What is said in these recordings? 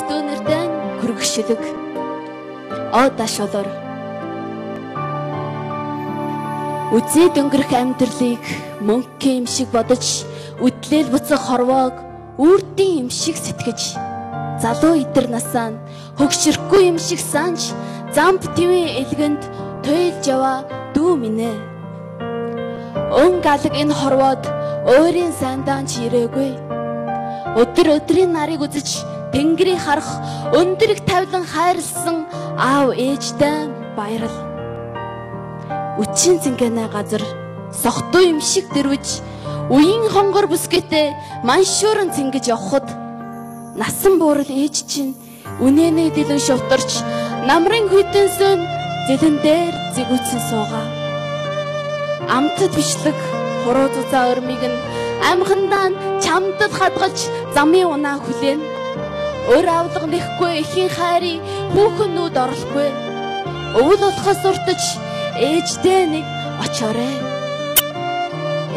дүүнэрдэн хүргшилэг одашолор үзээд өнгөрөх амьдралыг мөнхийн юм шиг бодож үдлээл буцах хорвоог үрдийн юм шиг сэтгэж залуу идэр насаа хөгшөрөхгүй юм шиг санаж замб твийн элгэнд туйлж яваа дүү минь ээ. Өн галаг энэ хорвоод өөрийн сандаан ч ирээгүй. Өдөр өдрийн нарыг үзэж тэнгэрийг харах өндөрийг тавилан хайрлсан аав ээжтэй баярал. Үчийн цэнгэнэ газар сохтуу юм шиг дэрвж үеийн хонгор бүсгээтэй маншууран цэнгэж явхад насан буурал ээж чинь үнэнээ дэлэн шовторч намрын хүйтэнсэн зэлэн дээр зэгүүцэн суугаа. Амтд бичлэг хуруу зузаа өрмийг нь амхандаа чамдад хадгалж замын унаа хүлээн. Өр авлага нэхгүй эхийн хайрыг хүүхэн нүд орлохгүй. Өвөл болохоос уртаж ээжтэй нэг очоорой.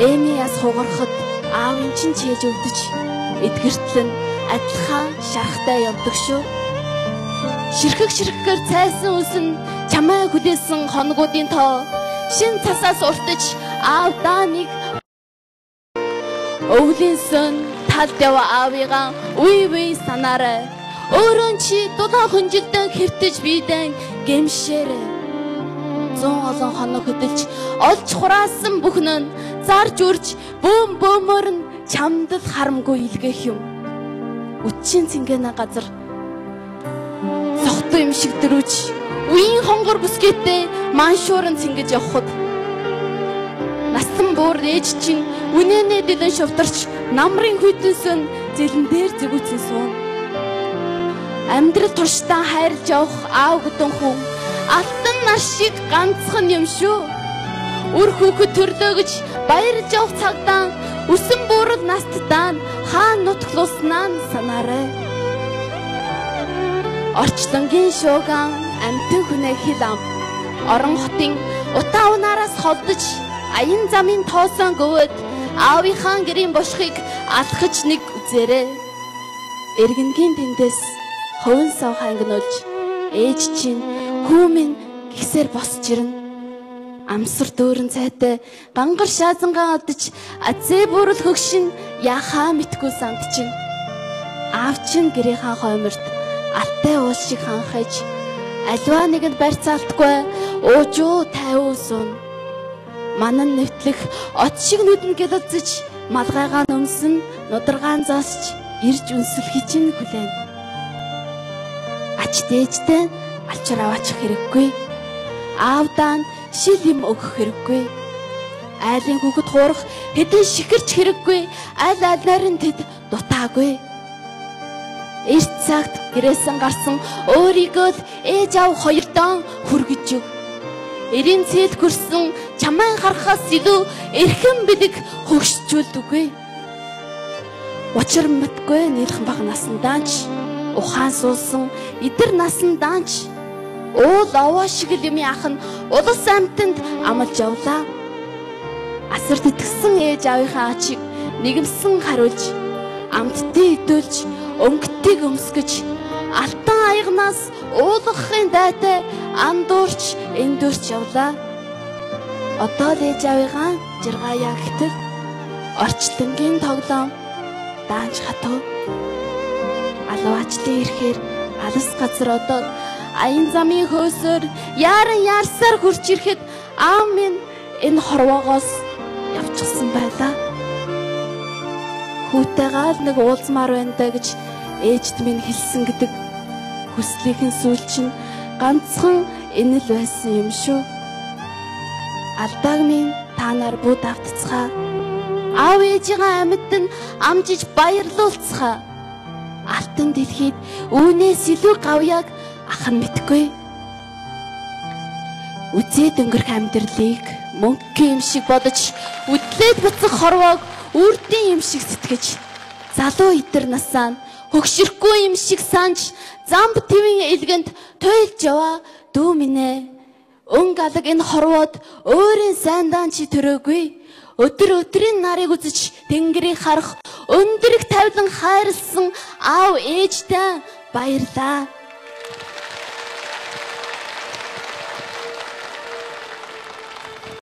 Эми яс хугарахад аавын чинь чээж өвдөж эдгэртлэн адилхан шарахтай явдаг шүү. Ширхэгэр цайсан үсэн чамаа хүлээсэн хоногуудын тоо шин цасаас уртаж аавдаа нэг өвлийн сөн талд яваа аавыгаа үе санаарай. Өөрөө чи дулаан хөнжилдөн хэвтэж бидэн гэмшээрэй. 100 олон хоног хөдөлж олж хураасан бүхэн нь зарж үрж бөөмөр нь чамдад харамгүй илгээх юм. Үчийн цэнгэнэ газар сохтуу юм шиг дөрвж үеийн хонгор бүсгээтэй маншууран цэнгэж явхад насан буур ээж чинь үнэнээ дэлэн шовторч намрын хүйтэнсэн зэлэн дээр зэгүүцэн суун. Амьдрал туршдаа хайрлж явах аав гүтэн хүн алтан нар шиг ганцхан юм шүү. Үр хүүхэд төрлөө гэж баярлж явах цагдаа үсэн буурал настдаа хаан нутглууснаа санаарай. Орчлонгийн шууган амтэн хүнээ хил ам орон хотын утаа унаараас холдож аян замын тоосон гөвөд аавынхаа гэрийн бошхыг алхаж нэг үзээрэй. Эргэнгийн тэндээс хөвөн сав хангинуулж ээж чинь хүү минь гисээр босч ирнэ. Амсар дүүрэн цайтай гангар шаазангаа алдаж азээ бүрэл хөгшин яхаа мэдгүй санд чинь аав чинь гэрийнхаа хойморт алтай уул шиг ханхаж аливаа нэгэнд барьцаалтгүй уужуу тайвуу суун. Манан нэвтлэх от шиг нүдэн гэлэлцэж малгайгаа нөмсөн нударгаан заасч ирж үнсэлхий чинь хүлээн. Ач дээжтэй алчаар аваачих хэрэггүй. Аавдаа шил юм өгөх хэрэггүй. Айлын хүүхэд хуурах хэдэн шихэрч хэрэггүй. Аль алнаар нь тэд дутаагүй. Эрт цагт гэрээсэн гарсан өөрийгөө л ээж аав хоёрдоо хүргэж өг. Эрийн цээл гөрсөн чамаа харахаас илүү эрхэм бэлэг хөгшчүүлдэггүй. Учир мэдгүй нийлхэн баг насандаач ухаан суулсан идэр насандаач уул овоо шиг л юм яах нь улас амтанд амлж явлаа. Асар тэтгсэн ээж аавынхаа ачиг нэгэмсэн харуулж амттыг идүүлж өнгөтийг өмсгөж алтан аягнаас уулгахын дайтай андуурч эндүрч явлаа. Одоо л ээж аавынхаа жиргаяа гэтэл орчлонгийн тоглоом даанч хатуу. Алваачлын ирэхээр алс газар одоо аян замын хөөсөөр яарсаар хурж ирэхэд аав минь энэ хорвоогоос явчихсан байлаа. Хүүтэйгээ л нэг уулзмаар байна даа гэж ээжд минь хэлсэн гэдэг хүслийнхэн сүүл чинь ганцхан энэ л байсан юм шүү. Алдааг минь та нар бүгд автцгаа. Аав ээжийнхээ амьд нь амжиж баярлуулцгаа. Алтан дэлхийд үүнээс илүү гавьяаг ах нь мэдгүй. Үзээд өнгөрөх амьдралыг мөнхийн юм шиг бодож үдлээд буцах хорвоог үрдийн юм шиг сэтгэж залуу идэр насаа хөгшөрөхгүй юм шиг санаж замб твийн элгэнд туйлж яваа дүү минь ээ. Өн галаг энэ хорвоод өөрийн сайндаа чи төрөөгүй. Өдөр өдрийн нарыг үзэж тэнгэрийг харах өндөрийг тавилан хайрлсан аав ээжтэй Баярлаа.